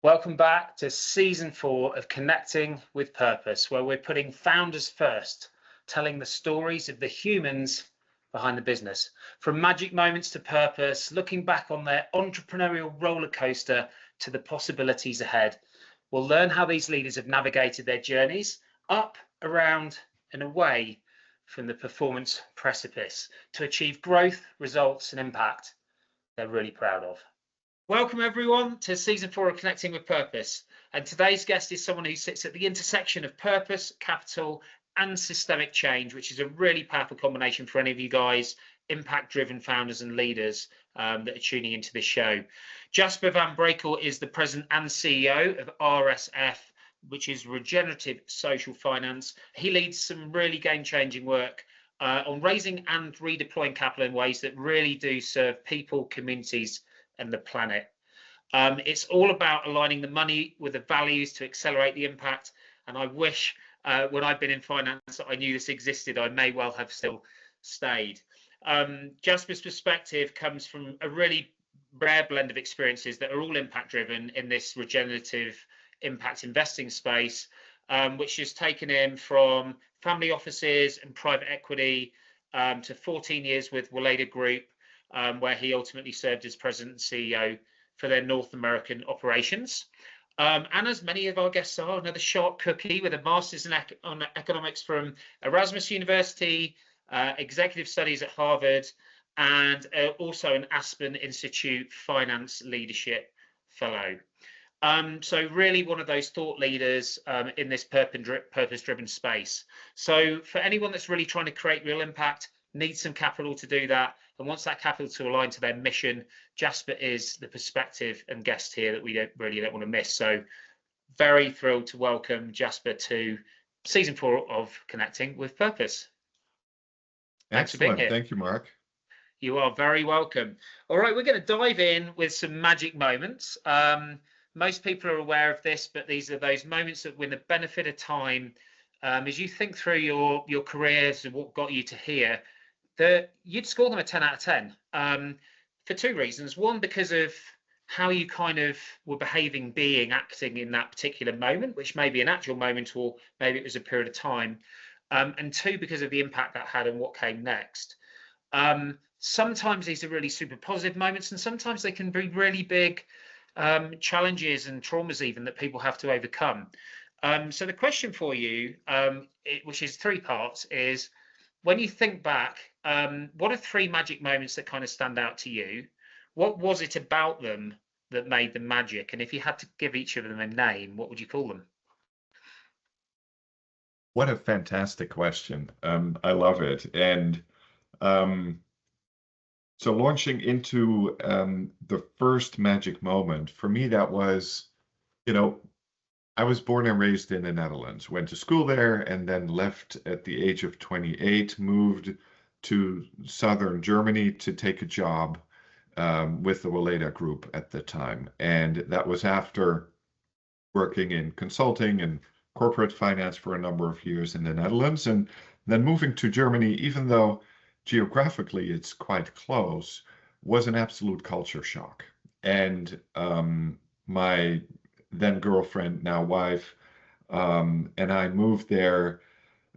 Welcome back to season 4 of Connecting with Purpose, where we're putting founders first, telling the stories of the humans behind the business. From magic moments to purpose, looking back on their entrepreneurial roller coaster to the possibilities ahead. We'll learn how these leaders have navigated their journeys up, around, and away from the performance precipice to achieve growth, results, and impact they're really proud of. Welcome everyone to season 4 of Connecting with Purpose. And today's guest is someone who sits at the intersection of purpose, capital, and systemic change, which is a really powerful combination for any of you guys, impact-driven founders and leaders that are tuning into this show. Jasper Van Brakel is the president and CEO of RSF, which is Regenerative Social Finance. He leads some really game-changing work on raising and redeploying capital in ways that really do serve people, communities, and the planet. It's all about aligning the money with the values to accelerate the impact. And I wish when I've been in finance that I knew this existed. I may well have still stayed. Jasper's perspective comes from a really rare blend of experiences that are all impact driven in this regenerative impact investing space, which has taken him from family offices and private equity to 14 years with Waleda Group, where he ultimately served as president and CEO for their North American operations. And as many of our guests are, another sharp cookie with a master's in economics from Erasmus University, executive studies at Harvard, and also an Aspen Institute Finance Leadership Fellow. So really one of those thought leaders in this purpose-driven space. So for anyone that's really trying to create real impact, needs some capital to do that, and wants that capital to align to their mission, Jasper is the perspective and guest here that we don't want to miss. So very thrilled to welcome Jasper to season 4 of Connecting with Purpose. Thanks for being here. Thank you, Mark. You are very welcome. All right, we're going to dive in with some magic moments. Most people are aware of this, but these are those moments that, with the benefit of time, as you think through your careers and what got you to here, that you'd score them a 10 out of 10 for 2 reasons. One, because of how you kind of were behaving, acting in that particular moment, which may be an actual moment or maybe it was a period of time. And 2, because of the impact that had and what came next. Sometimes these are really super positive moments, and sometimes they can be really big challenges and traumas even that people have to overcome. So the question for you, which is 3 parts, is when you think back, what are 3 magic moments that kind of stand out to you? What was it about them that made them magic? And if you had to give each of them a name, what would you call them? What a fantastic question. I love it. And so launching into the first magic moment, for me, that was, I was born and raised in the Netherlands, went to school there, and then left at the age of 28, moved to southern Germany to take a job with the Waleda Group at the time. And that was after working in consulting and corporate finance for a number of years in the Netherlands. And then moving to Germany, even though geographically it's quite close, was an absolute culture shock. And my then girlfriend, now wife, and I moved there,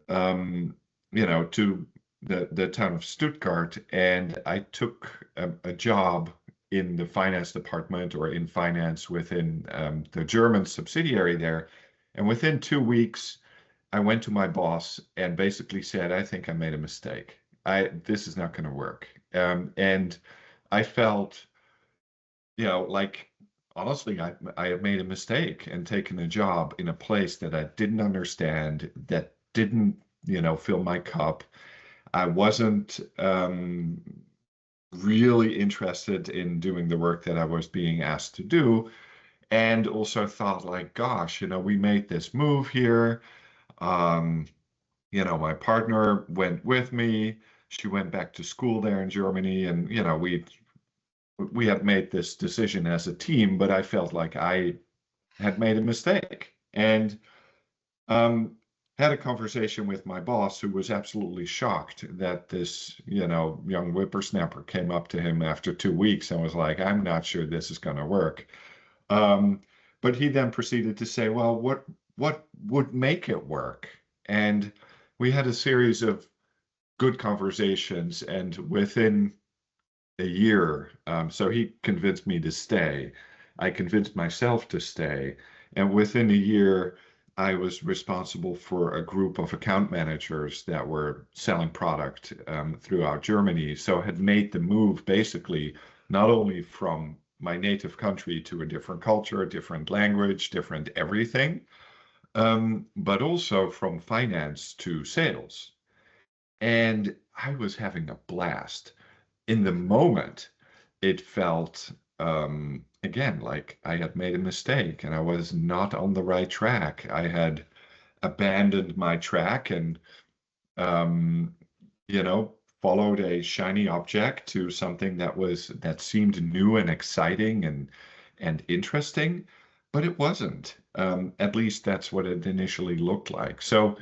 to the town of Stuttgart, and I took a job in the finance department or in finance within the German subsidiary there. And within 2 weeks, I went to my boss and basically said, I think I made a mistake. This is not going to work. And I felt, honestly, I have made a mistake and taken a job in a place that I didn't understand, that didn't, fill my cup. I wasn't really interested in doing the work that I was being asked to do. And also thought gosh, we made this move here. My partner went with me. She went back to school there in Germany, and, we had made this decision as a team, but I felt like I had made a mistake. And had a conversation with my boss, who was absolutely shocked that this, young whippersnapper came up to him after 2 weeks and was like, I'm not sure this is going to work. But he then proceeded to say, well, what would make it work? And we had a series of good conversations, and within a year, so he convinced me to stay. I convinced myself to stay, and within a year, I was responsible for a group of account managers that were selling product throughout Germany. So had made the move basically not only from my native country to a different culture, a different language, different everything, but also from finance to sales. And I was having a blast. In the moment, it felt, again, like I had made a mistake and I was not on the right track. I had abandoned my track and, um, followed a shiny object to something that seemed new and exciting and interesting, but it wasn't. At least that's what it initially looked like. So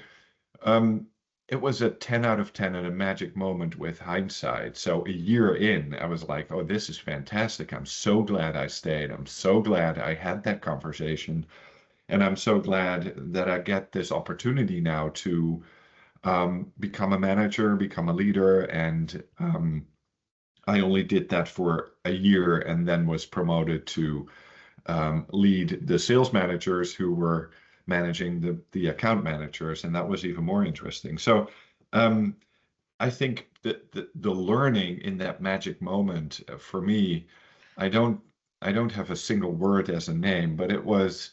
um, it was a 10 out of 10 and a magic moment with hindsight. So a year in, I was like, oh, this is fantastic. I'm so glad I stayed. I'm so glad I had that conversation. And I'm so glad that I get this opportunity now to become a manager, become a leader. And I only did that for a year and then was promoted to lead the sales managers who were managing the account managers, and that was even more interesting. So um, I think that the learning in that magic moment for me, I don't I don't have a single word as a name, but it was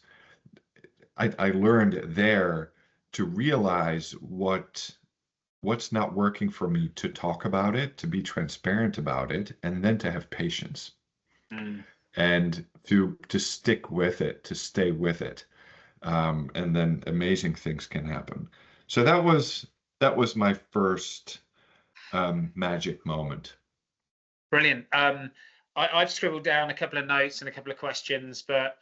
I learned there to realize what's not working for me, to talk about it, to be transparent about it, and then to have patience Mm. and to stick with it, to stay with it, and then amazing things can happen. So that was my first magic moment. Brilliant. I've scribbled down a couple of notes and a couple of questions, but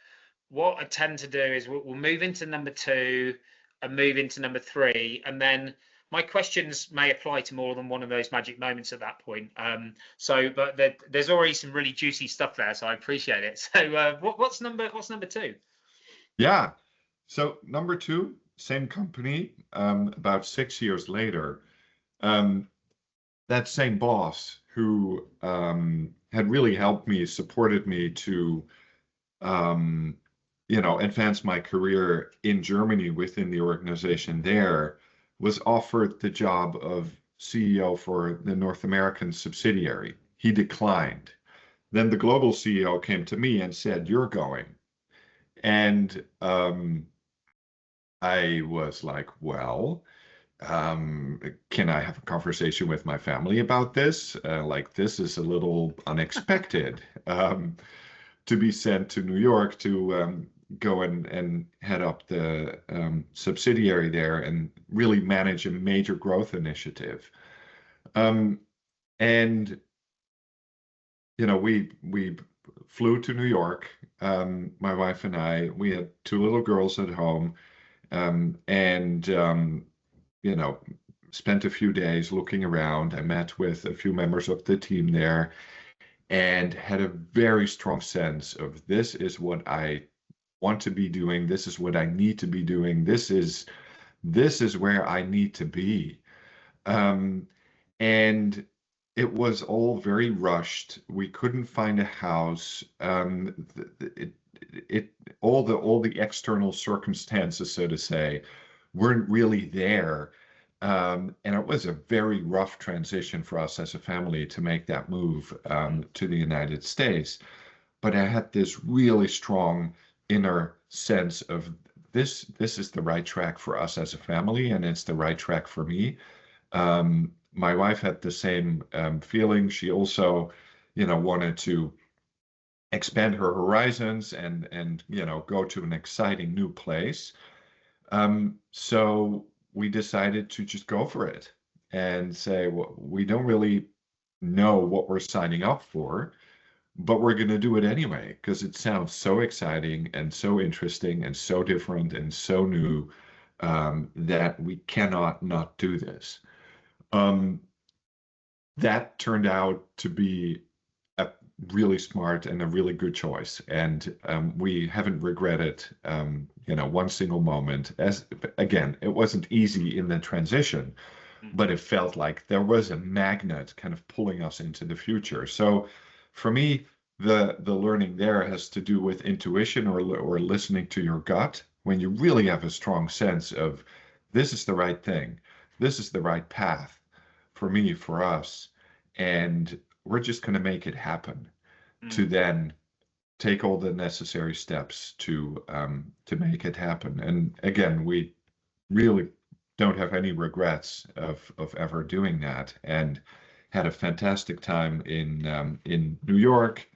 what I tend to do is we'll move into number two and move into number three, and then my questions may apply to more than one of those magic moments at that point. But there's already some really juicy stuff there, so I appreciate it. So, what's number two? Yeah. So number two, same company. About 6 years later, um, that same boss who had really helped me, supported me to um, advance my career in Germany within the organization there, was offered the job of CEO for the North American subsidiary. He declined. Then the global CEO came to me and said, "You're going." And I was like, well, can I have a conversation with my family about this? Like, this is a little unexpected. To be sent to New York to go and head up the subsidiary there and really manage a major growth initiative. Um, and we flew to New York. My wife and I. We had two little girls at home, and spent a few days looking around. I met with a few members of the team there and had a very strong sense of this is what I want to be doing. This is what I need to be doing. This is where I need to be. Um, and it was all very rushed. We couldn't find a house. It all the external circumstances, so to say, weren't really there. And it was a very rough transition for us as a family to make that move to the United States. But I had this really strong inner sense of this is the right track for us as a family, and it's the right track for me. My wife had the same feeling. She also, wanted to expand her horizons and go to an exciting new place. So we decided to just go for it and say, well, we don't really know what we're signing up for, but we're going to do it anyway because it sounds so exciting and so interesting and so different and so new that we cannot not do this. That turned out to be a really smart and a really good choice. And we haven't regretted, one single moment. As again, it wasn't easy in the transition, Mm. but it felt like there was a magnet kind of pulling us into the future. So for me, the learning there has to do with intuition or listening to your gut when you really have a strong sense of this is the right thing, this is the right path for me, for us, and we're just going to make it happen. To Mm. then take all the necessary steps to make it happen. And again, we really don't have any regrets of ever doing that, and had a fantastic time in New York.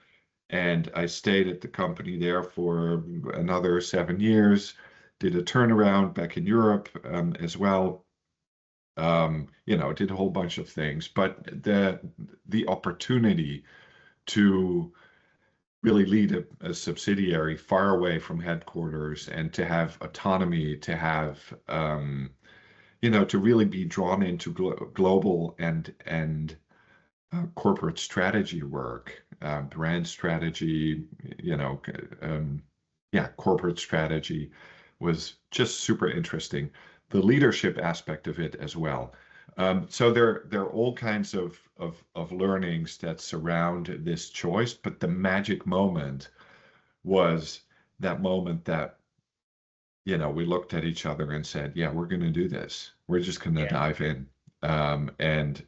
And I stayed at the company there for another 7 years. Did a turnaround back in Europe as well. Did a whole bunch of things, but the opportunity to really lead a subsidiary far away from headquarters and to have autonomy, to have to really be drawn into global and corporate strategy work, brand strategy, corporate strategy was just super interesting. The leadership aspect of it as well. So there are all kinds of learnings that surround this choice, but the magic moment was that moment that we looked at each other and said, "Yeah, we're going to do this. We're just going to Yeah. dive in, and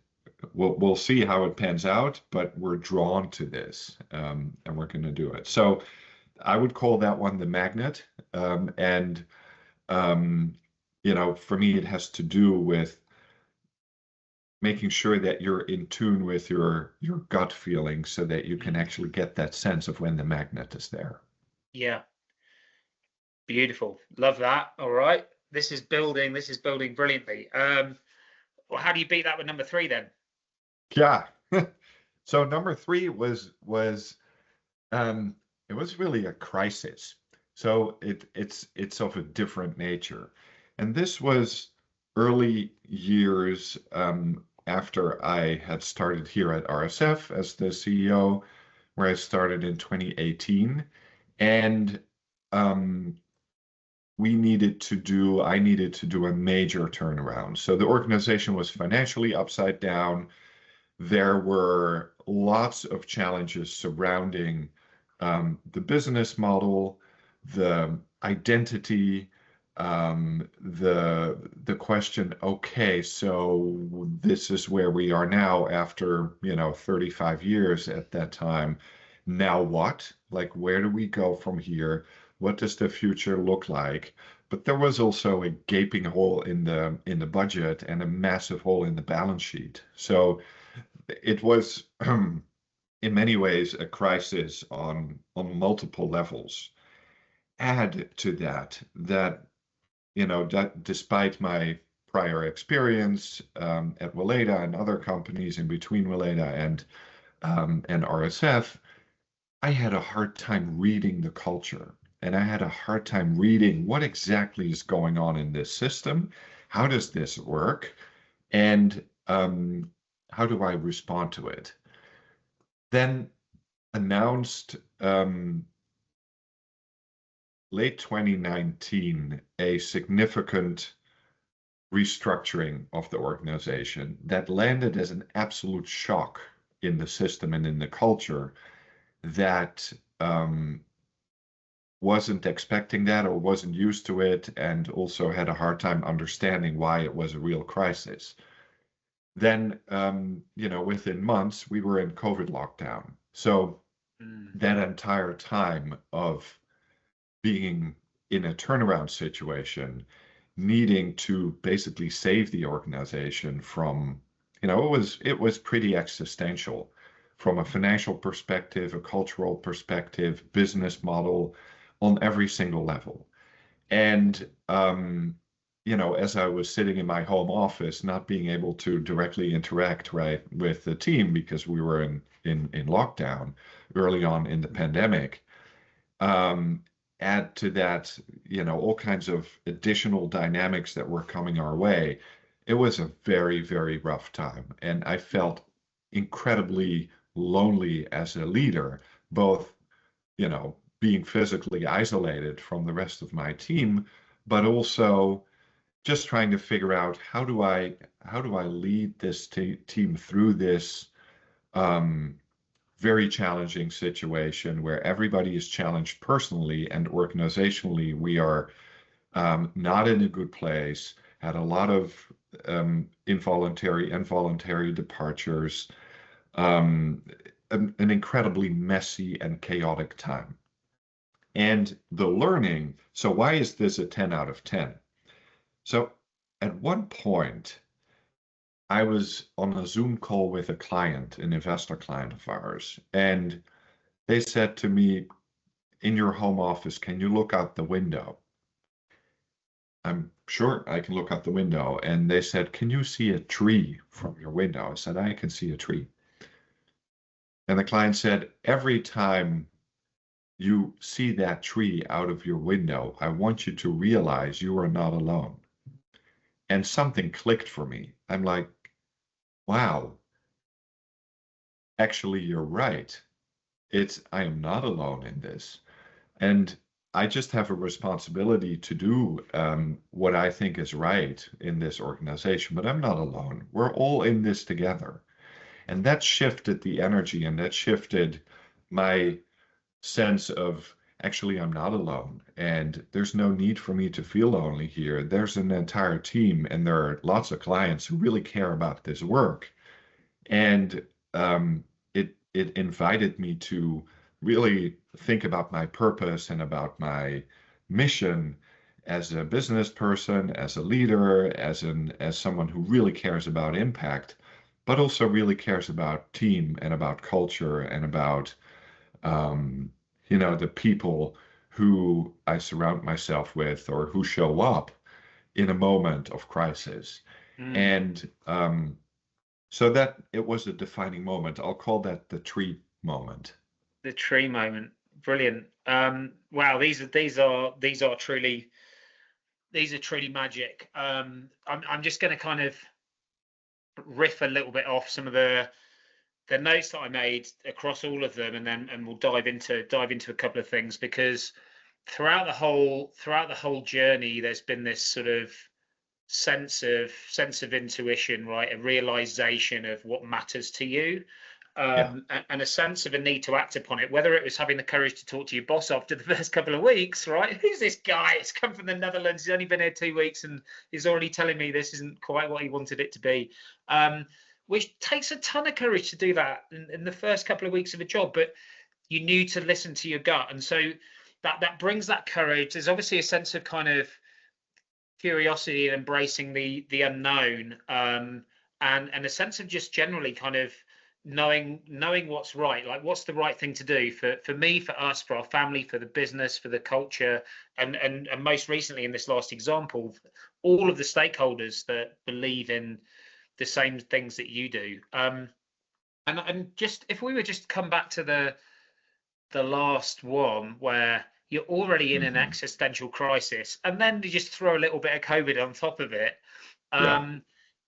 we'll see how it pans out. But we're drawn to this, and we're going to do it." So I would call that one the magnet, and for me, it has to do with making sure that you're in tune with your gut feeling, so that you can Mm. actually get that sense of when the magnet is there. Yeah. Beautiful. Love that. All right. This is building. This is building brilliantly. Well, how do you beat that with number 3 then? Yeah. So number 3 was um, it was really a crisis. So it's of a different nature, and this was early years after I had started here at RSF as the CEO, where I started in 2018, and um, I needed to do a major turnaround. So the organization was financially upside down. There were lots of challenges surrounding the business model, the identity, the question, okay, so this is where we are now after, 35 years at that time. Now what? Like, where do we go from here? What does the future look like? But there was also a gaping hole in the budget and a massive hole in the balance sheet. So it was in many ways a crisis on multiple levels. Add to that despite my prior experience at Weleda and other companies in between Weleda and RSF, I had a hard time reading the culture, and I had a hard time reading what exactly is going on in this system. How does this work? And how do I respond to it? Then announced late 2019 a significant restructuring of the organization that landed as an absolute shock in the system and in the culture that wasn't expecting that or wasn't used to it, and also had a hard time understanding why it was a real crisis. Then, within months, we were in COVID lockdown. So Mm. that entire time of being in a turnaround situation, needing to basically save the organization from, it was pretty existential from a financial perspective, a cultural perspective, business model, on every single level. And as I was sitting in my home office, not being able to directly interact right with the team because we were in lockdown early on in the pandemic, um, add to that, all kinds of additional dynamics that were coming our way. It was a very, very rough time. And I felt incredibly lonely as a leader, both, being physically isolated from the rest of my team, but also just trying to figure out how do I lead this team through this um, very challenging situation where everybody is challenged personally and organizationally. We are not in a good place, had a lot of involuntary and voluntary departures, an incredibly messy and chaotic time. And the learning, so why is this a 10 out of 10? So at one point, I was on a Zoom call with a client, an investor client of ours, and they said to me, in your home office, can you look out the window? I'm sure I can look out the window. And they said, can you see a tree from your window? I said, I can see a tree. And the client said, every time you see that tree out of your window, I want you to realize you are not alone. And something clicked for me. I'm like, wow, actually, you're right. I am not alone in this. And I just have a responsibility to do what I think is right in this organization, but I'm not alone. We're all in this together. And that shifted the energy, and that shifted my sense of actually, I'm not alone. And there's no need for me to feel lonely here. There's an entire team, and there are lots of clients who really care about this work. And it invited me to really think about my purpose and about my mission as a business person, as a leader, as someone who really cares about impact, but also really cares about team and about culture and about um, the people who I surround myself with or who show up in a moment of crisis. Mm. And so that it was a defining moment. I'll call that the tree moment. The tree moment, brilliant. Wow, these are truly magic. I'm just going to kind of riff a little bit off some of the notes that I made across all of them, and we'll dive into a couple of things, because throughout the whole journey, there's been this sort of sense of intuition, right? A realization of what matters to you, Yeah. and a sense of a need to act upon it. Whether it was having the courage to talk to your boss after the first couple of weeks, right? Who's this guy? He's come from the Netherlands. He's only been here 2 weeks, and he's already telling me this isn't quite what he wanted it to be. Which takes a ton of courage to do that in the first couple of weeks of a job, but you knew to listen to your gut, and so that brings that courage. There's obviously a sense of kind of curiosity and embracing the unknown, and a sense of just generally kind of knowing what's right, like what's the right thing to do for me, for us, for our family, for the business, for the culture, and most recently in this last example, all of the stakeholders that believe in the same things that you do. And just if we were just come back to the last one, where you're already in an Hmm. existential crisis, and then you just throw a little bit of COVID on top of it, Yeah.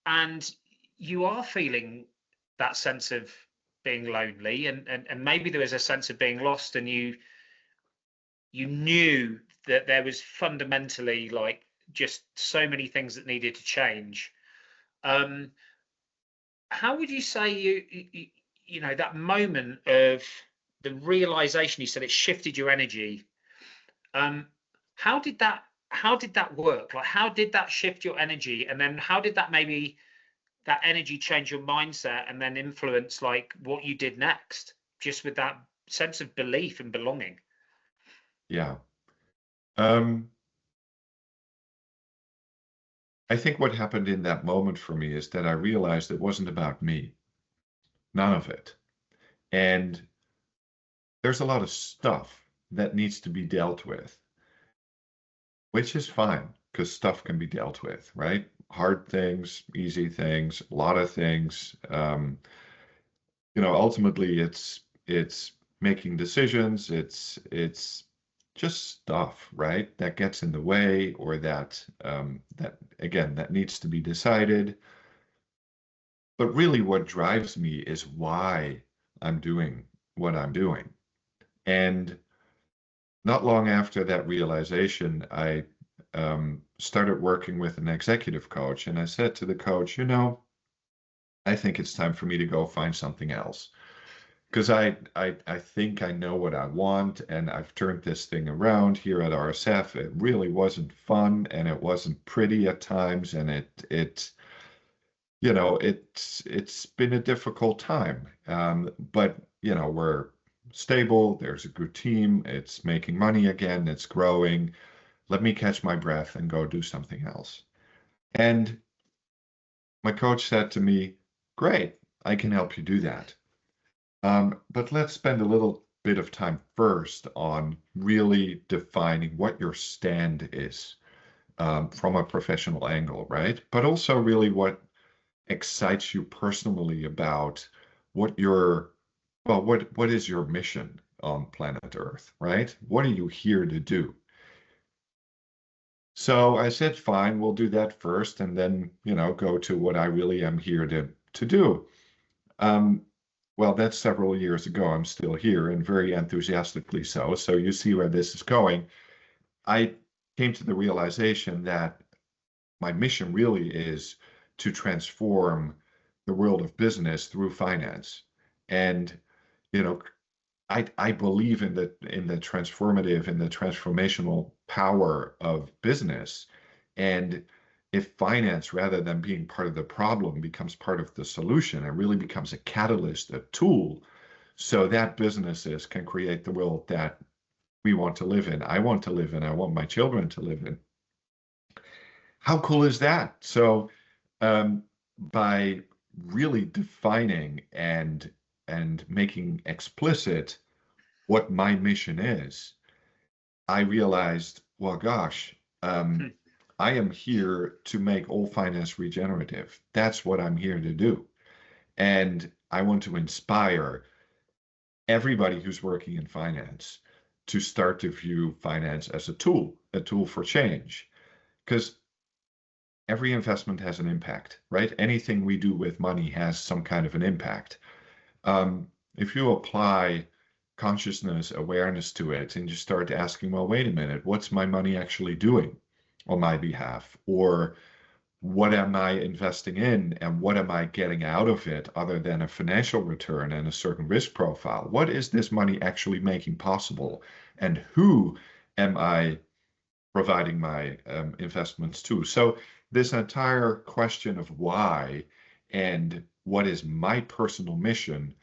and you are feeling that sense of being lonely, and maybe there was a sense of being lost, and you knew that there was fundamentally, like, just so many things that needed to change. Um, how would you say you know that moment of the realization? You said it shifted your energy. Um, how did that work? Like, how did that shift your energy, and then how did that energy change your mindset, and then influence like what you did next, just with that sense of belief and belonging? Yeah. Um, I think what happened in that moment for me is that I realized it wasn't about me, none of it. And there's a lot of stuff that needs to be dealt with, which is fine because stuff can be dealt with, right? Hard things, easy things, a lot of things. Ultimately it's making decisions, it's just stuff, right? That gets in the way, or that again, that needs to be decided. But really what drives me is why I'm doing what I'm doing. And not long after that realization, I started working with an executive coach, and I said to the coach, I think it's time for me to go find something else. Because I think I know what I want, and I've turned this thing around here at RSF. It really wasn't fun, and it wasn't pretty at times, and it's been a difficult time. But we're stable. There's a good team. It's making money again. It's growing. Let me catch my breath and go do something else. And my coach said to me, "Great, I can help you do that." But let's spend a little bit of time first on really defining what your stand is from a professional angle, right? But also really what excites you personally about what is your mission on planet Earth, right? What are you here to do? So I said, fine, we'll do that first, and then, go to what I really am here to do. Um, well, that's several years ago. I'm still here and very enthusiastically so. So you see where this is going. I came to the realization that my mission really is to transform the world of business through finance. And, you know, I believe in the transformative and the transformational power of business. And if finance, rather than being part of the problem, becomes part of the solution, it really becomes a catalyst, a tool, so that businesses can create the world that we want to live in, I want to live in, I want my children to live in. How cool is that? So by really defining and making explicit what my mission is, I realized, well, gosh, I am here to make all finance regenerative. That's what I'm here to do. And I want to inspire everybody who's working in finance to start to view finance as a tool for change. Because every investment has an impact, right? Anything we do with money has some kind of an impact. If you apply consciousness, awareness to it, and you start asking, well, wait a minute, what's my money actually doing on my behalf? Or what am I investing in and what am I getting out of it other than a financial return and a certain risk profile? What is this money actually making possible? And who am I providing my investments to? So this entire question of why and what is my personal mission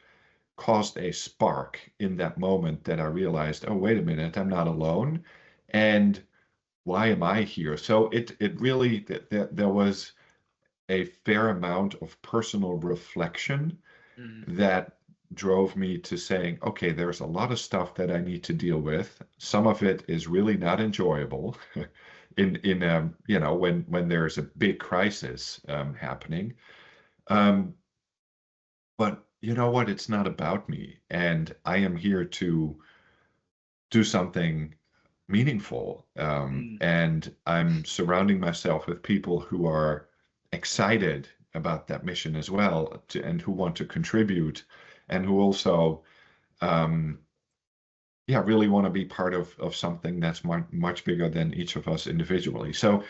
caused a spark in that moment that I realized, oh, wait a minute, I'm not alone. And why am I here? So it really, there was a fair amount of personal reflection that drove me to saying, okay, there's a lot of stuff that I need to deal with. Some of it is really not enjoyable when there's a big crisis happening. But you know what? It's not about me. And I am here to do something meaningful. And I'm surrounding myself with people who are excited about that mission as well, and who want to contribute, and who also, really want to be part of something that's much bigger than each of us individually. So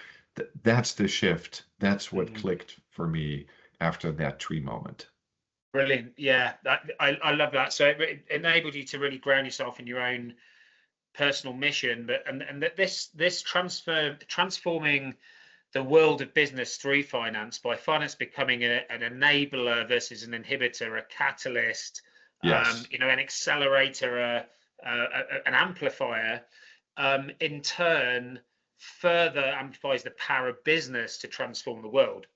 that's the shift. That's what clicked for me after that tree moment. Brilliant. Yeah, I love that. So it enabled you to really ground yourself in your own personal mission, but and that this transforming the world of business through finance, by finance becoming an enabler versus an inhibitor, a catalyst, Yes. an accelerator, an amplifier, in turn further amplifies the power of business to transform the world.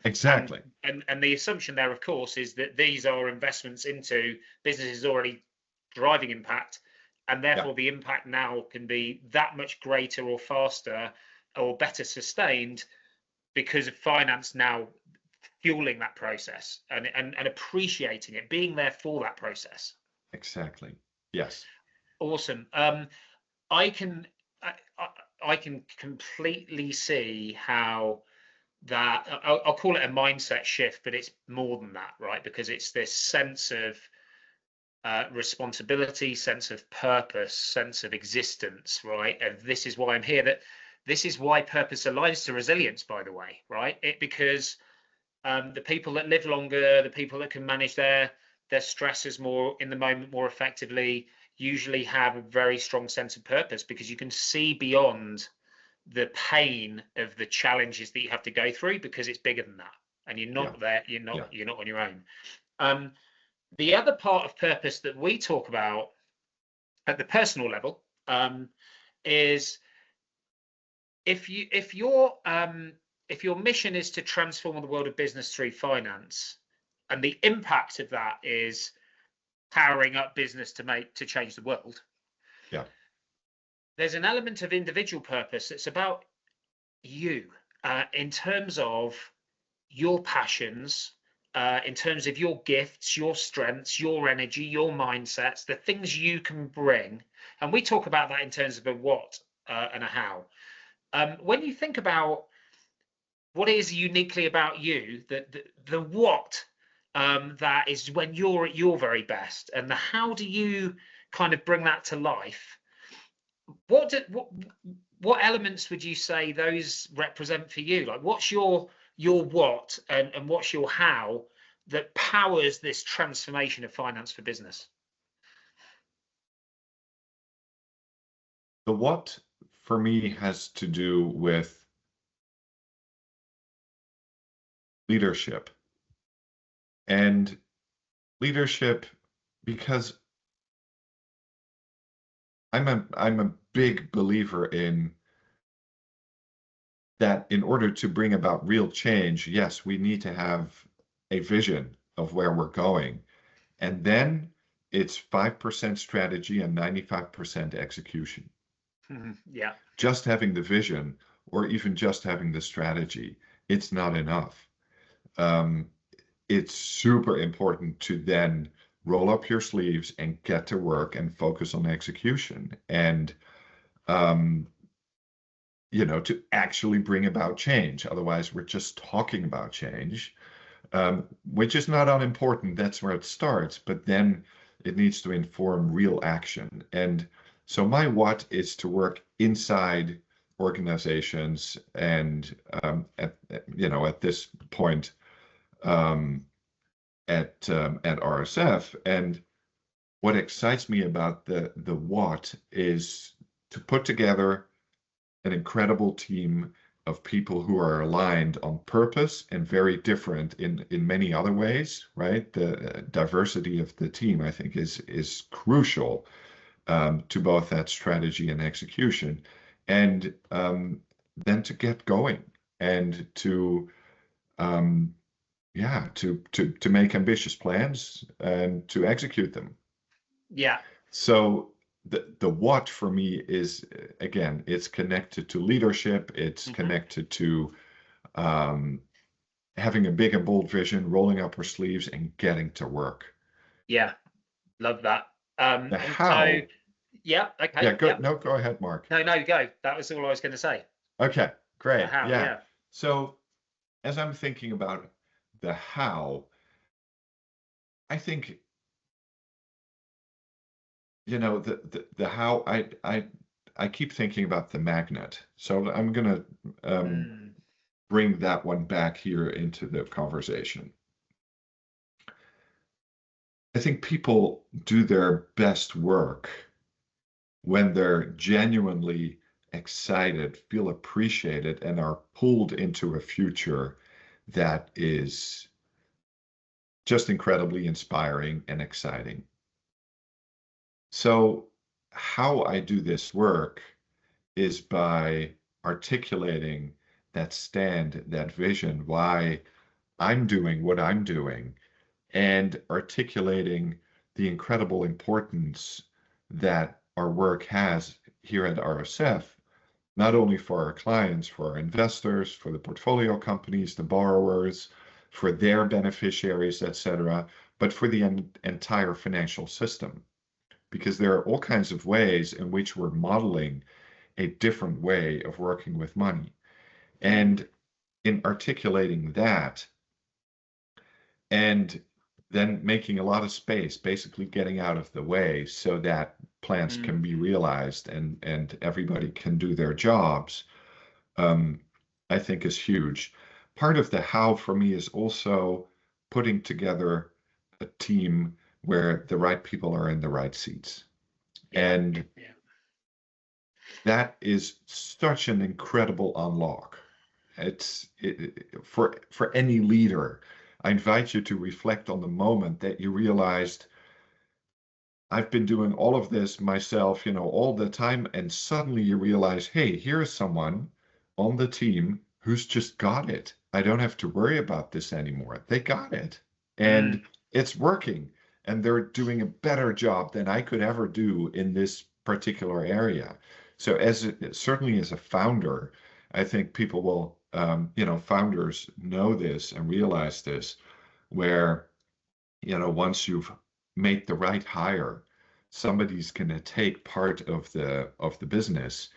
Exactly. And the assumption there, of course, is that these are investments into businesses already driving impact, and therefore the impact now can be that much greater or faster or better sustained because of finance now fueling that process and appreciating it, being there for that process. Exactly. Yes. Awesome. I can I can completely see how that I'll call it a mindset shift, but it's more than that, right? Because it's this sense of responsibility, sense of purpose, sense of existence, right? And this is why I'm here. That this is why purpose aligns to resilience, by the way, right? Because the people that live longer, the people that can manage their stresses more in the moment more effectively, usually have a very strong sense of purpose, because you can see beyond the pain of the challenges that you have to go through, because it's bigger than that, and you're not there. You're not on your own. The other part of purpose that we talk about at the personal level is if your mission is to transform the world of business through finance, and the impact of that is powering up business to change the world, there's an element of individual purpose that's about you, in terms of your passions, in terms of your gifts, your strengths, your energy, your mindsets, the things you can bring. And we talk about that in terms of a what and a how. When you think about what is uniquely about you, the what, that is when you're at your very best, and the how do you kind of bring that to life? What elements would you say those represent for you? Like, what's your what, and what's your how that powers this transformation of finance for business? The what for me has to do with leadership. And leadership, because I'm a big believer in that in order to bring about real change, yes, we need to have a vision of where we're going. And then it's 5% strategy and 95% execution. Yeah. Just having the vision, or even just having the strategy, it's not enough. It's super important to then roll up your sleeves and get to work and focus on execution, and to actually bring about change. Otherwise, we're just talking about change, which is not unimportant. That's where it starts, but then it needs to inform real action. And so my what is to work inside organizations, and at this point, at RSF. And what excites me about the what is to put together an incredible team of people who are aligned on purpose and very different in many other ways, right? The diversity of the team, I think, is crucial to both that strategy and execution, and then to get going and to make ambitious plans and to execute them. Yeah. So the what for me is, again, it's connected to leadership. It's connected to having a big and bold vision, rolling up our sleeves and getting to work. Yeah, love that. The how. So, yeah, okay. Yeah, good. No, go ahead, Mark. No, go. That was all I was going to say. Okay, great. The how, yeah. So as I'm thinking about the how, I think, the how, I keep thinking about the magnet. So I'm going to bring that one back here into the conversation. I think people do their best work when they're genuinely excited, feel appreciated, and are pulled into a future that is just incredibly inspiring and exciting. So how I do this work is by articulating that stand, that vision, why I'm doing what I'm doing, and articulating the incredible importance that our work has here at RSF, not only for our clients, for our investors, for the portfolio companies, the borrowers, for their beneficiaries, etc., but for the entire financial system. Because there are all kinds of ways in which we're modeling a different way of working with money. And in articulating that and then making a lot of space, basically getting out of the way so that plans can be realized and everybody can do their jobs, I think is huge. Part of the how for me is also putting together a team where the right people are in the right seats. And that is such an incredible unlock. For any leader. I invite you to reflect on the moment that you realized, I've been doing all of this myself, all the time, and suddenly you realize, hey, here's someone on the team who's just got it. I don't have to worry about this anymore. They got it, and it's working, and they're doing a better job than I could ever do in this particular area. So certainly as a founder, I think people will, founders know this and realize this, where, once you've made the right hire, somebody's going to take part of the business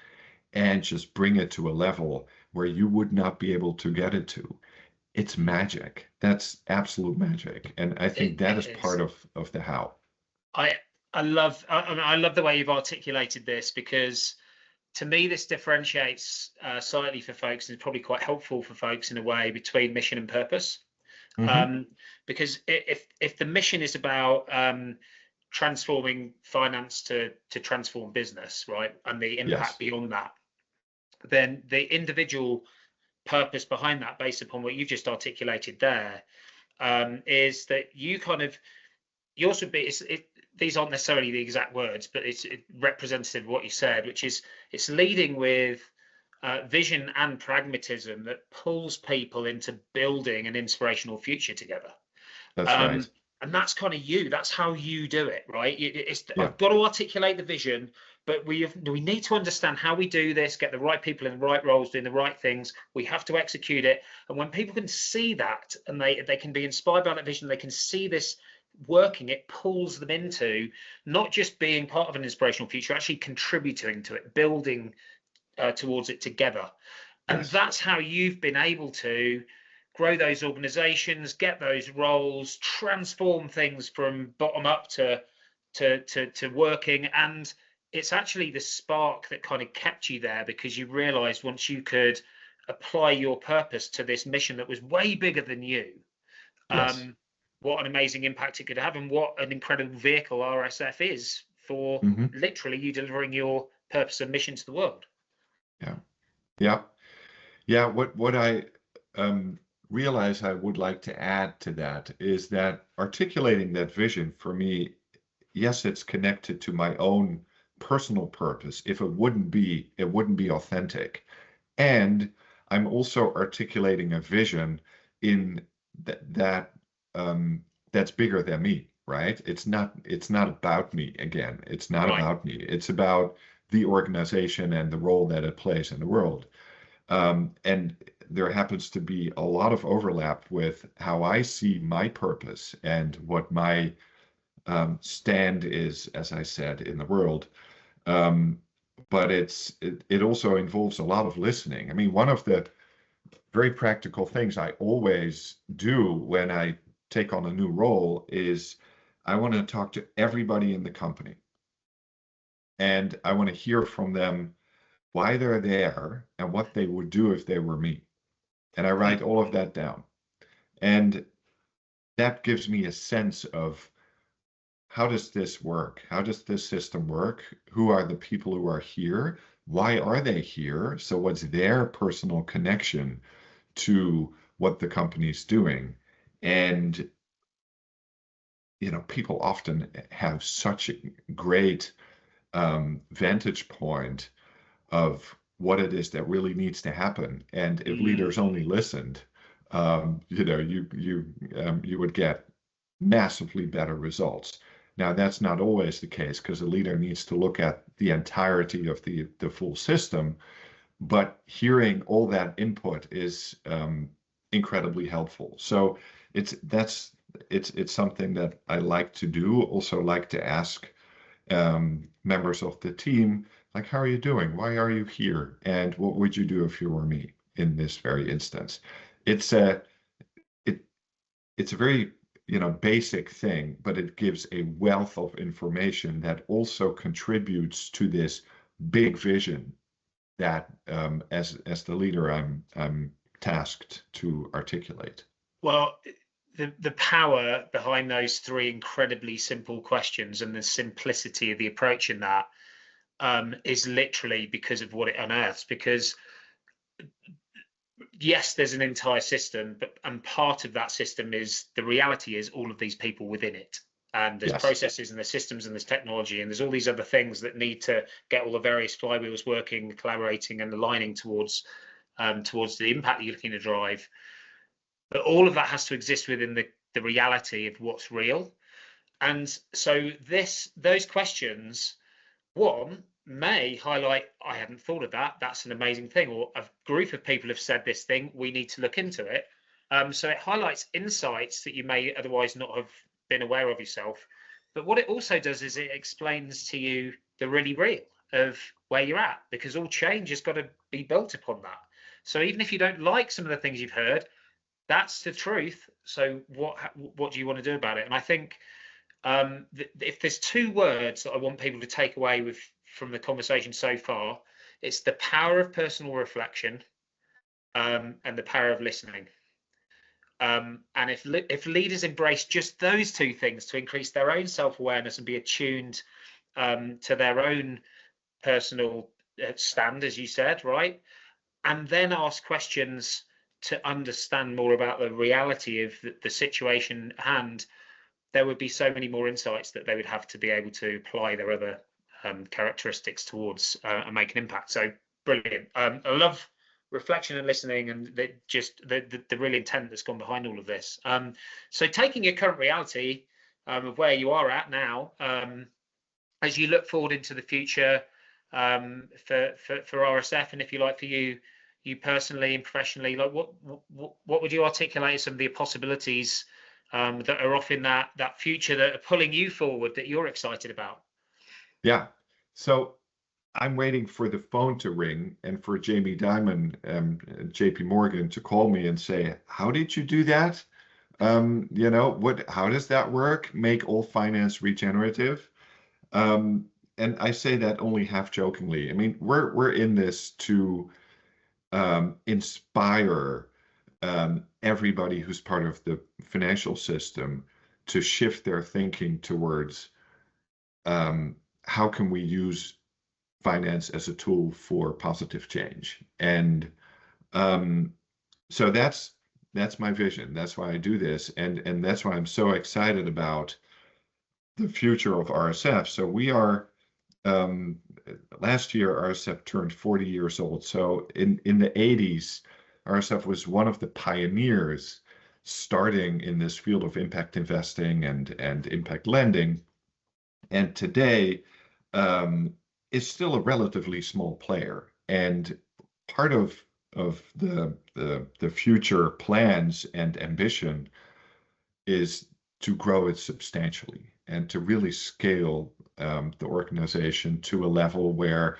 and just bring it to a level where you would not be able to get it to. It's magic. That's absolute magic, and I think that is part of the how. I love the way you've articulated this, because to me this differentiates slightly for folks, and it's probably quite helpful for folks in a way, between mission and purpose. Because if the mission is about transforming finance to transform business, right, and the impact beyond that, then the individual purpose behind that, based upon what you've just articulated there, is that you also be, these aren't necessarily the exact words, but it's representative of what you said, which is it's leading with vision and pragmatism that pulls people into building an inspirational future together. That's right. And that's kind of you. That's how you do it, right? I've got to articulate the vision, but we need to understand how we do this, get the right people in the right roles, doing the right things. We have to execute it. And when people can see that, and they can be inspired by that vision, they can see this working, it pulls them into not just being part of an inspirational future, actually contributing to it, building towards it together. And that's how you've been able to grow those organizations, get those roles, transform things from bottom up to working. And it's actually the spark that kind of kept you there, because you realized once you could apply your purpose to this mission that was way bigger than you, what an amazing impact it could have, and what an incredible vehicle RSF is for literally you delivering your purpose and mission to the world. What I realize I would like to add to that is that articulating that vision for me, yes, it's connected to my own personal purpose. If it wouldn't be authentic. And I'm also articulating a vision in that's bigger than me, right? It's not about me again. It's not about me. It's about the organization and the role that it plays in the world. And there happens to be a lot of overlap with how I see my purpose and what my stand is, as I said, in the world. But it also involves a lot of listening. I mean, one of the very practical things I always do when I take on a new role is I want to talk to everybody in the company. And I want to hear from them why they're there and what they would do if they were me. And I write all of that down. And that gives me a sense of, how does this work? How does this system work? Who are the people who are here? Why are they here? So what's their personal connection to what the company's doing? And, people often have such a great vantage point of what it is that really needs to happen. And if leaders only listened, you would get massively better results. Now, that's not always the case, because a leader needs to look at the entirety of the full system. But hearing all that input is incredibly helpful. So it's something that I like to do. Also like to ask members of the team, like, how are you doing? Why are you here? And what would you do if you were me in this very instance? It's a very basic thing, but it gives a wealth of information that also contributes to this big vision that as the leader I'm tasked to articulate. Well, the power behind those three incredibly simple questions and the simplicity of the approach in that is literally because of what it unearths. Because yes, there's an entire system, and part of that system is, the reality is, all of these people within it. And there's processes and there's systems and there's technology and there's all these other things that need to get all the various flywheels working, collaborating and aligning towards the impact that you're looking to drive. But all of that has to exist within the reality of what's real. And so those questions, one, may highlight, I hadn't thought of that, that's an amazing thing, or a group of people have said this thing, we need to look into it. So it highlights insights that you may otherwise not have been aware of yourself. But what it also does is it explains to you the really real of where you're at, because all change has got to be built upon that. So even if you don't like some of the things you've heard, that's the truth. So what do you want to do about it? And I think if there's two words that I want people to take away from the conversation so far, it's the power of personal reflection and the power of listening. And if leaders embrace just those two things to increase their own self-awareness and be attuned to their own personal stand, as you said, right, and then ask questions to understand more about the reality of the situation at hand, there would be so many more insights that they would have to be able to apply their other characteristics towards and make an impact. So brilliant. I love reflection and listening, and the real intent that's gone behind all of this. So taking your current reality of where you are at now, as you look forward into the future for RSF, and if you like for you personally and professionally, like what would you articulate as some of the possibilities that are off in that future that are pulling you forward, that you're excited about? Yeah. So I'm waiting for the phone to ring and for Jamie Dimon, JP Morgan, to call me and say, how did you do that? How does that work? Make all finance regenerative? And I say that only half jokingly. I mean, we're in this to inspire everybody who's part of the financial system to shift their thinking towards how can we use finance as a tool for positive change. And so that's my vision. That's why I do this, and that's why I'm so excited about the future of RSF. So we are last year RSF turned 40 years old. So in the 80s, RSF was one of the pioneers starting in this field of impact investing and impact lending. And today is still a relatively small player. And part of the future plans and ambition is to grow it substantially and to really scale the organization to a level where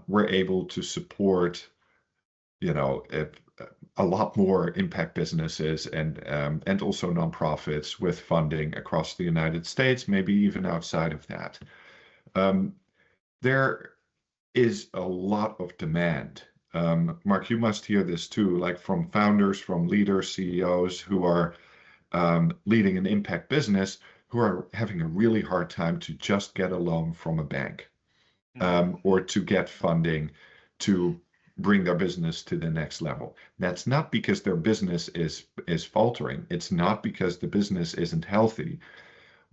we're able to support, a lot more impact businesses and also nonprofits with funding across the United States, maybe even outside of that. There is a lot of demand. Mark, you must hear this too, like from founders, from leaders, CEOs who are leading an impact business, who are having a really hard time to just get a loan from a bank or to get funding to bring their business to the next level. That's not because their business is faltering. It's not because the business isn't healthy,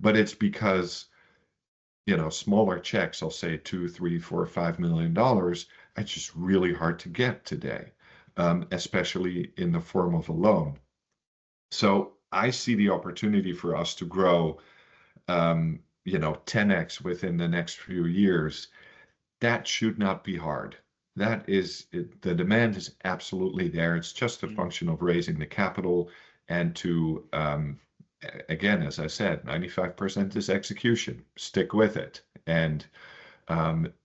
but it's because, smaller checks, I'll say $2, $3, $4, $5 million, are just really hard to get today, especially in the form of a loan. So I see the opportunity for us to grow, 10x within the next few years. That should not be hard. The demand is absolutely there. It's just a function of raising the capital and to, again, as I said, 95% is execution. Stick with it and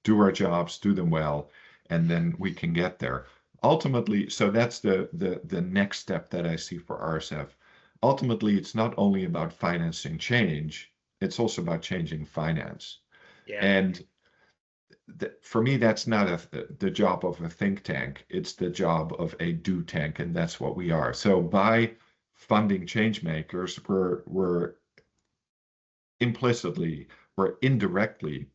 do our jobs, do them well, and then we can get there. Ultimately, so that's the next step that I see for RSF. ultimately it's not only about financing change, it's also about changing finance. Yeah. And for me, that's not the job of a think tank. It's the job of a do tank, and that's what we are. So by funding change makers, we're implicitly, we're indirectly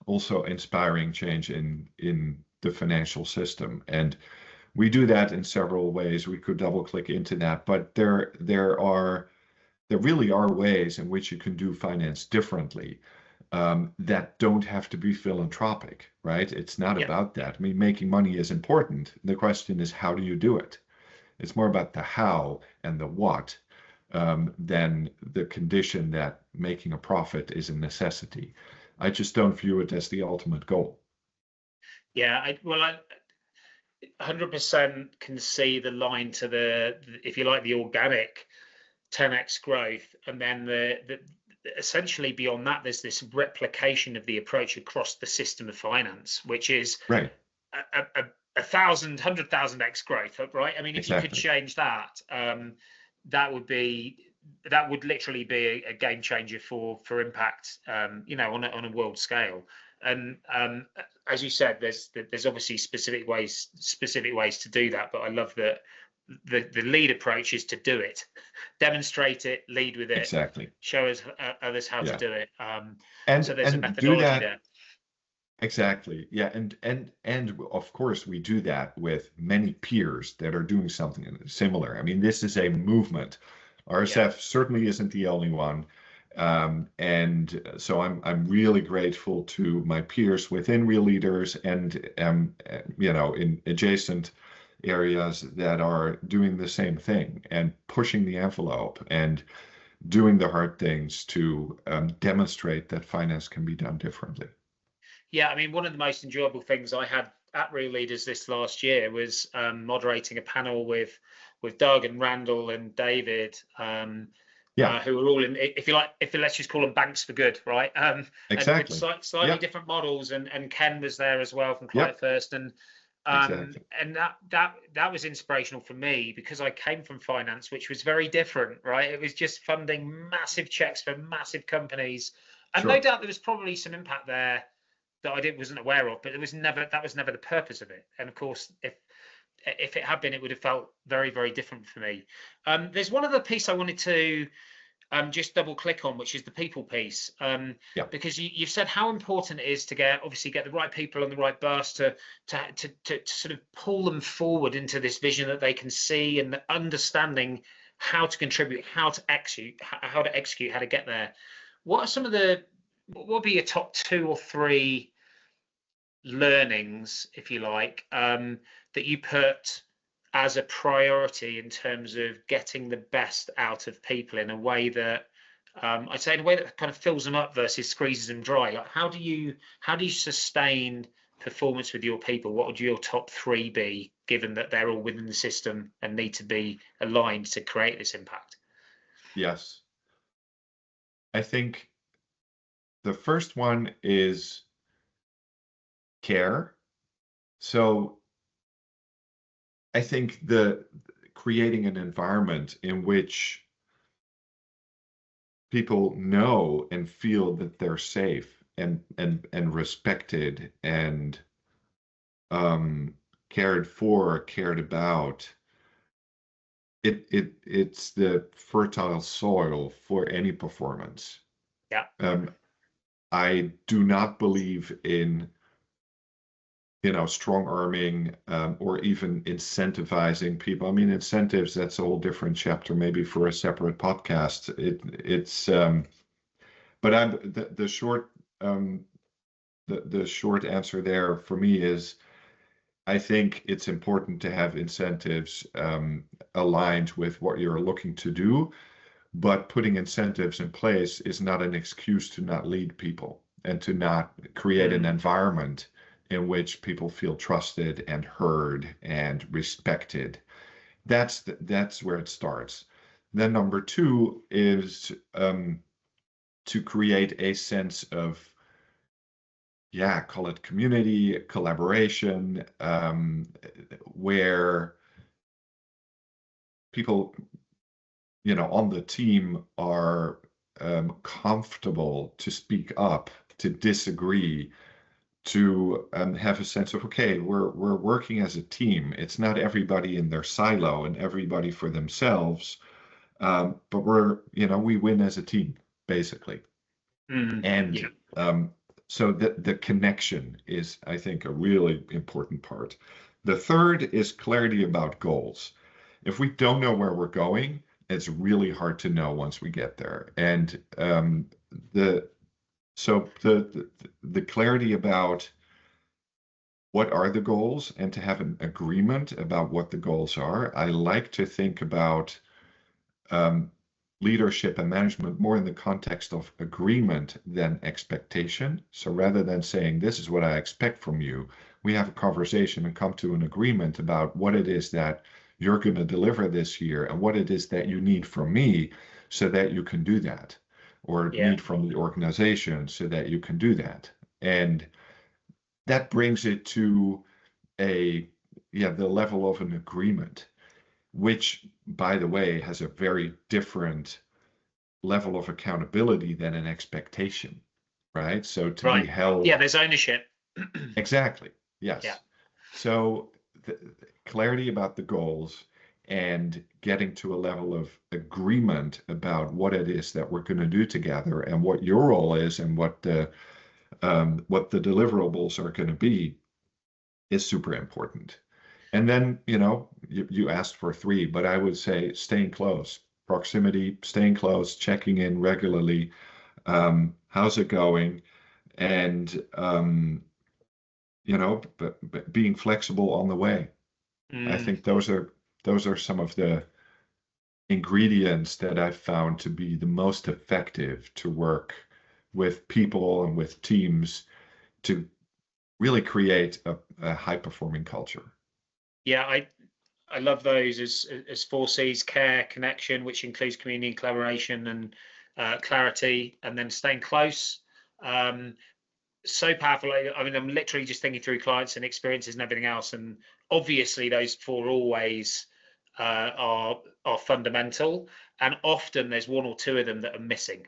also inspiring change in the financial system. And we do that in several ways. We could double click into that, but there really are ways in which you can do finance differently, that don't have to be philanthropic, right? It's not Yeah. about that. I mean, making money is important. The question is, how do you do it? It's more about the how and the what, than the condition that making a profit is a necessity. I just don't view it as the ultimate goal. Yeah. I 100% can see the line to if you like, the organic 10x growth, and then the essentially beyond that, there's this replication of the approach across the system of finance, which is Right. a thousand, 100,000x growth, right? I mean, if you could Exactly. change that, that would literally be a game changer for impact, on a world scale. And as you said, there's obviously specific ways to do that, but I love that the lead approach is to do it, demonstrate it, lead with it, Exactly. show us others how to Yeah. do it. So there's a And do methodology that there. exactly. Yeah. And of course we do that with many peers that are doing something similar. I mean, this is a movement. Yeah. RSF certainly isn't the only one. And so I'm really grateful to my peers within Real Leaders and in adjacent areas that are doing the same thing and pushing the envelope and doing the hard things to demonstrate that finance can be done differently. Yeah, I mean, one of the most enjoyable things I had at Real Leaders this last year was moderating a panel with Doug and Randall and David, Yeah, who are all in, if you like, let's just call them banks for good, right? And with exactly. slightly Yep, different models, and Ken was there as well from Client yep, First, and exactly. that was inspirational for me because I came from finance, which was very different, right? It was just funding massive checks for massive companies, and no Sure, doubt there was probably some impact there that wasn't aware of, but that was never the purpose of it. And of course, if it had been, it would have felt very, very different for me. There's one other piece I wanted to just double click on, which is the people piece, yeah, because you've said how important it is to get the right people on the right bus to sort of pull them forward into this vision that they can see, and understanding how to contribute, how to execute, how to get there. What are some of what would be your top 2 or 3 learnings, if you like, that you put as a priority in terms of getting the best out of people in a way that I'd say in a way that kind of fills them up versus squeezes them dry? Like, how do you sustain performance with your people? What would your top 3 be, given that they're all within the system and need to be aligned to create this impact? yes. I think the first one is care. So I think the creating an environment in which people know and feel that they're safe and respected and cared for, cared about. It's the fertile soil for any performance. Yeah. Um, I do not believe in strong arming, or even incentivizing people. I mean, incentives, that's a whole different chapter, maybe for a separate podcast. But um, the short answer there for me is I think it's important to have incentives aligned with what you're looking to do, but putting incentives in place is not an excuse to not lead people and to not create an environment in which people feel trusted and heard and respected. That's where it starts. Then number 2 is to create a sense of, yeah, call it community collaboration, where people on the team are comfortable to speak up, to disagree, to have a sense of, okay, we're working as a team. It's not everybody in their silo and everybody for themselves, but we win as a team, basically. And Yeah. so the connection is, I think, a really important part. The third is clarity about goals. If we don't know where we're going, it's really hard to know once we get there. And the so the clarity about what are the goals and to have an agreement about what the goals are. I like to think about um, leadership and management more in the context of agreement than expectation. So rather than saying, this is what I expect from you, we have a conversation and come to an agreement about what it is that you're going to deliver this year and what it is that you need from me so that you can do that, or Yeah. need from the organization so that you can do that. And that brings it to the level of an agreement, which, by the way, has a very different level of accountability than an expectation, right? So to be Right. Yeah, held, there's ownership. exactly, Yeah. yes. So the clarity about the goals and getting to a level of agreement about what it is that we're going to do together and what your role is and what the deliverables are going to be is super important. And then, you asked for three, but I would say staying close, proximity, staying close, checking in regularly. How's it going? And, but being flexible on the way. I Mm. think those are some of the ingredients that I've found to be the most effective to work with people and with teams to really create a high performing culture. Yeah, I love those as four C's: care, connection, which includes community, collaboration, and clarity, and then staying close. Um, so powerful. I mean, I'm literally just thinking through clients and experiences and everything else, and obviously those four always are fundamental, and often there's one or two of them that are missing.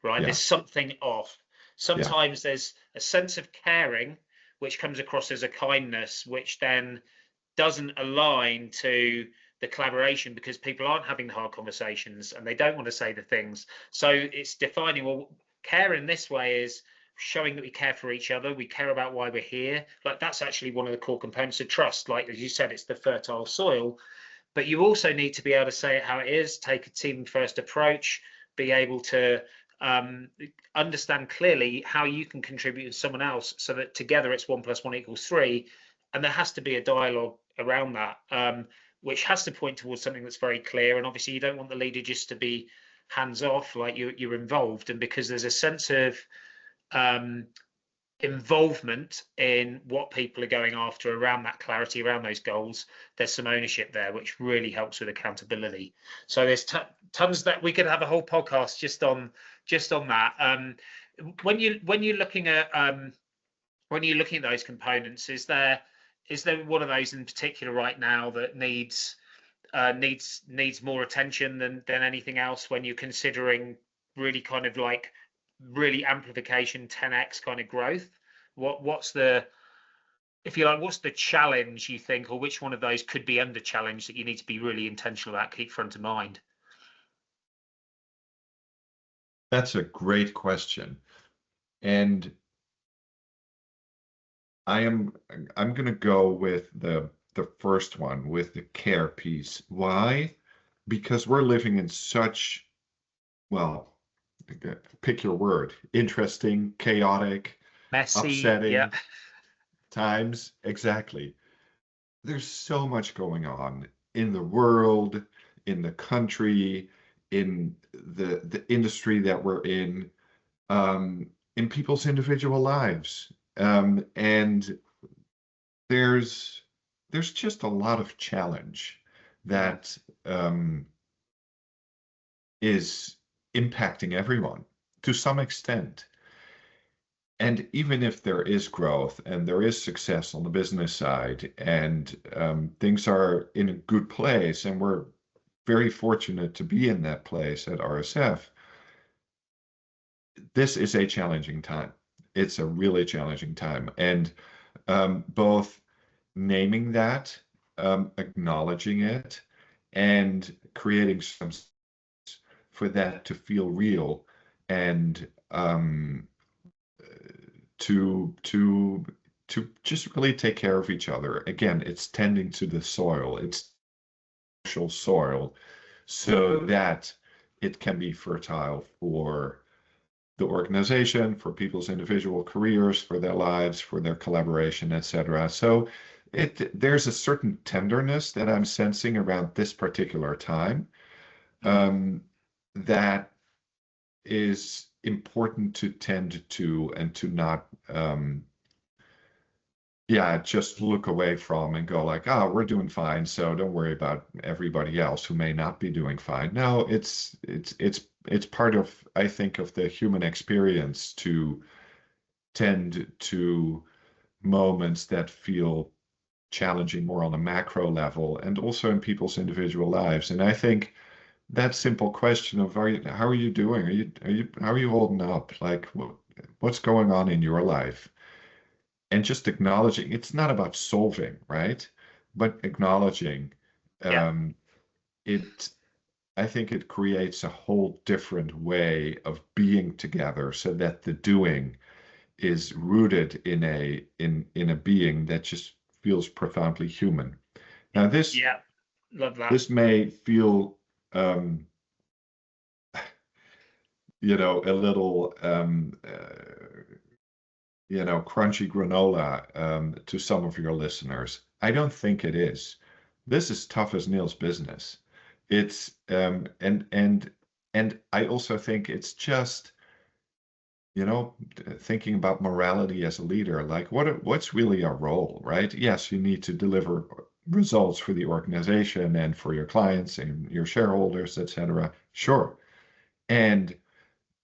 Right? Yeah, There's something off. yeah, Sometimes there's a sense of caring, which comes across as a kindness, which then doesn't align to the collaboration because people aren't having the hard conversations and they don't want to say the things. So it's defining, well, care in this way is showing that we care for each other, we care about why we're here. Like that's actually one of the core components of trust. Like as you said, it's the fertile soil, but you also need to be able to say it how it is, take a team first approach, be able to um, understand clearly how you can contribute to someone else so that together it's 1 + 1 = 3. And there has to be a dialogue around that, which has to point towards something that's very clear. And obviously you don't want the leader just to be hands off, like you're involved. And because there's a sense of um, involvement in what people are going after around that clarity, around those goals, there's some ownership there, which really helps with accountability. So there's tons that we could have a whole podcast just on that. When you're looking at those components, is there one of those in particular right now that needs more attention than anything else when you're considering really kind of like really amplification 10x kind of growth? What's the, if you like, what's the challenge you think, or which one of those could be under challenge that you need to be really intentional about, keep front of mind? that's a great question. And I'm going to go with the first one, with the care piece. Why? Because we're living in such, well, pick your word, interesting, chaotic, Messy, yeah. upsetting times. Exactly. There's so much going on in the world, in the country, in the industry that we're in people's individual lives. And there's just a lot of challenge Mm. that is impacting everyone to some extent. And even if there is growth and there is success on the business side and things are in a good place and we're very fortunate to be in that place at RSF. This is a challenging time. It's a really challenging time. And both naming that, acknowledging it, and creating some for that to feel real, and to just really take care of each other. Again, it's tending to the soil. It's social soil so that it can be fertile for the organization, for people's individual careers, for their lives, for their collaboration, etc. So there's a certain tenderness that I'm sensing around this particular time, that is important to tend to, and to not just look away from and go like, oh, we're doing fine, so don't worry about everybody else who may not be doing fine. No, it's part of, I think, of the human experience to tend to moments that feel challenging more on a macro level, and also in people's individual lives. And I think that simple question of how are you doing? How are you holding up? Like, what's going on in your life? And just acknowledging, it's not about solving, right? But acknowledging, Yeah. it, I think it creates a whole different way of being together, so that the doing is rooted in a being that just feels profoundly human. Now, Yeah. Love that. this may feel, a little, crunchy granola, to some of your listeners. I don't think it is. This is tough as nails business. It's and I also think it's just, thinking about morality as a leader, like what's really our role, right? Yes, you need to deliver results for the organization and for your clients and your shareholders, etc. Sure. And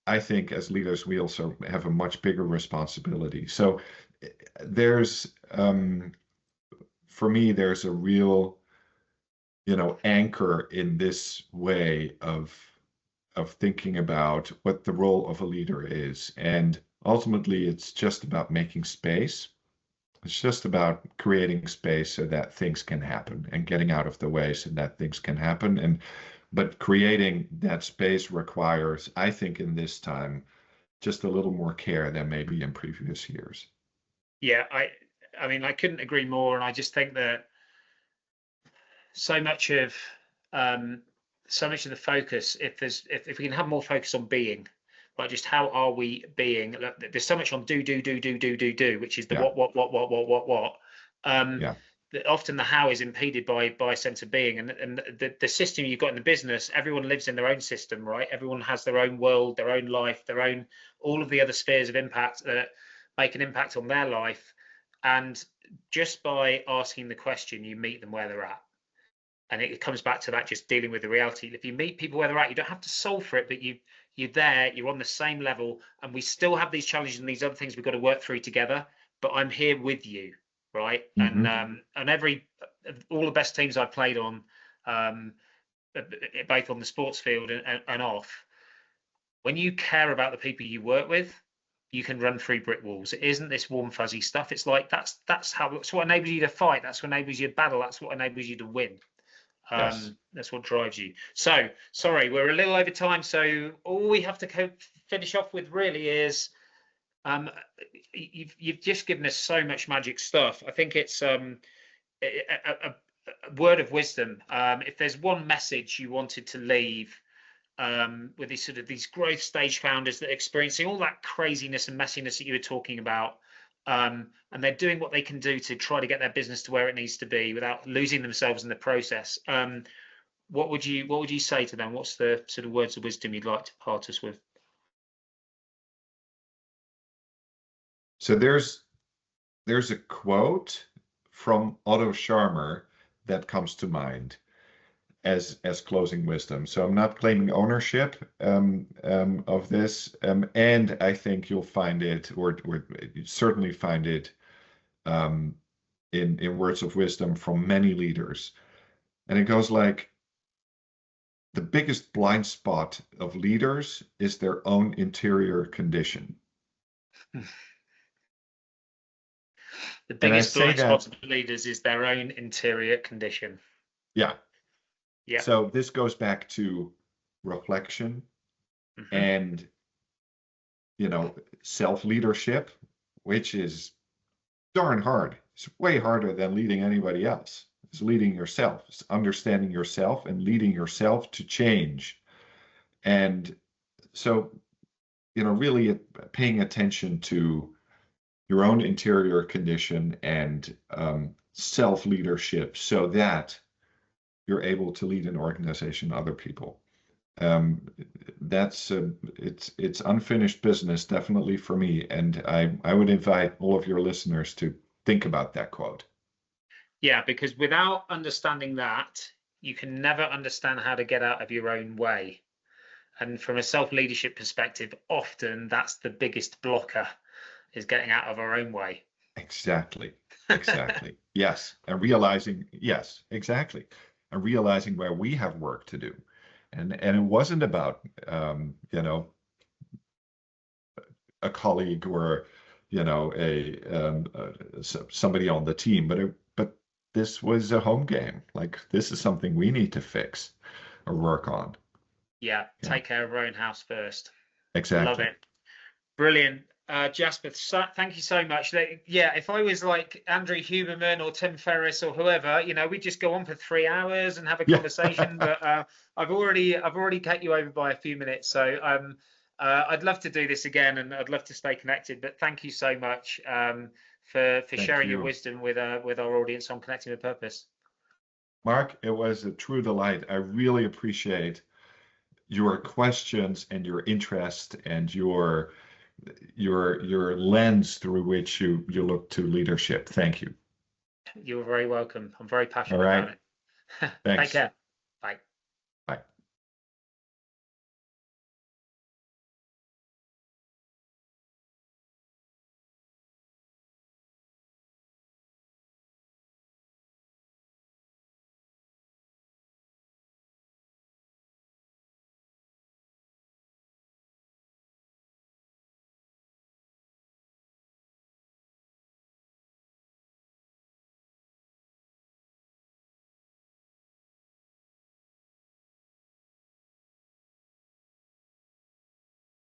I think as leaders, we also have a much bigger responsibility. So there's, for me, there's a real, anchor in this way of thinking about what the role of a leader is. And ultimately, it's just about making space. It's just about creating space so that things can happen, and getting out of the way so that things can happen. But creating that space requires, I think, in this time, just a little more care than maybe in previous years. Yeah, I mean, I couldn't agree more, and I just think that so much of um, the focus, if we can have more focus on being, like just how are we being? Look, there's so much on do, which is the Yeah, what. yeah, That often the how is impeded by a sense of being, and the system you've got in the business. Everyone lives in their own system, right? Everyone has their own world, their own life, their own all of the other spheres of impact that make an impact on their life. And just by asking the question, you meet them where they're at. And it comes back to that, just dealing with the reality. If you meet people where they're at, you don't have to solve for it, but you're there, you're on the same level, and we still have these challenges and these other things we've got to work through together, but I'm here with you, right? hmm And all the best teams I've played on, um, both on the sports field and off, when you care about the people you work with, you can run through brick walls. It isn't this warm fuzzy stuff. It's like that's what enables you to fight. That's what enables you to battle. That's what enables you to win. yes. That's what drives you. So, sorry, we're a little over time. So, all we have to finish off with really is you've just given us so much magic stuff. I think it's a word of wisdom. If there's one message you wanted to leave with these growth stage founders that are experiencing all that craziness and messiness that you were talking about, and they're doing what they can do to try to get their business to where it needs to be without losing themselves in the process. What would you say to them? What's the sort of words of wisdom you'd like to part us with? So there's a quote from Otto Scharmer that comes to mind as closing wisdom. So I'm not claiming ownership of this, and I think you'll find it, or you certainly find it, in words of wisdom from many leaders. And it goes like, the biggest blind spot of leaders is their own interior condition. The And I biggest say blind spot that, of leaders is their own interior condition. yeah. Yeah. So this goes back to reflection Hmm. and, self-leadership, which is darn hard. It's way harder than leading anybody else. It's leading yourself. It's understanding yourself and leading yourself to change. And so, really paying attention to your own interior condition and self-leadership so that you're able to lead an organization, other people. Um, that's it's unfinished business, definitely for me. And I would invite all of your listeners to think about that quote. Yeah, because without understanding that, you can never understand how to get out of your own way. And from a self-leadership perspective, often that's the biggest blocker, is getting out of our own way. Exactly. Exactly. Yes. And realizing, yes, exactly. And realizing where we have work to do. And it wasn't about a colleague or somebody on the team, but this was a home game. Like this is something we need to fix or work on. Yeah, Yeah, take care of our own house first. Love exactly. it. Brilliant. Jasper, thank you so much. Yeah, if I was like Andrew Huberman or Tim Ferriss or whoever, we'd just go on for 3 hours and have a Yeah. conversation. But I've already cut you over by a few minutes. So I'd love to do this again, and I'd love to stay connected. But thank you so much for Thank sharing your you. wisdom with our audience on connecting with purpose. Mark, it was a true delight. I really appreciate your questions and your interest and your lens through which you look to leadership. Thank you. You're very welcome. I'm very All passionate about right. it. Take Thanks. care. Bye. Bye.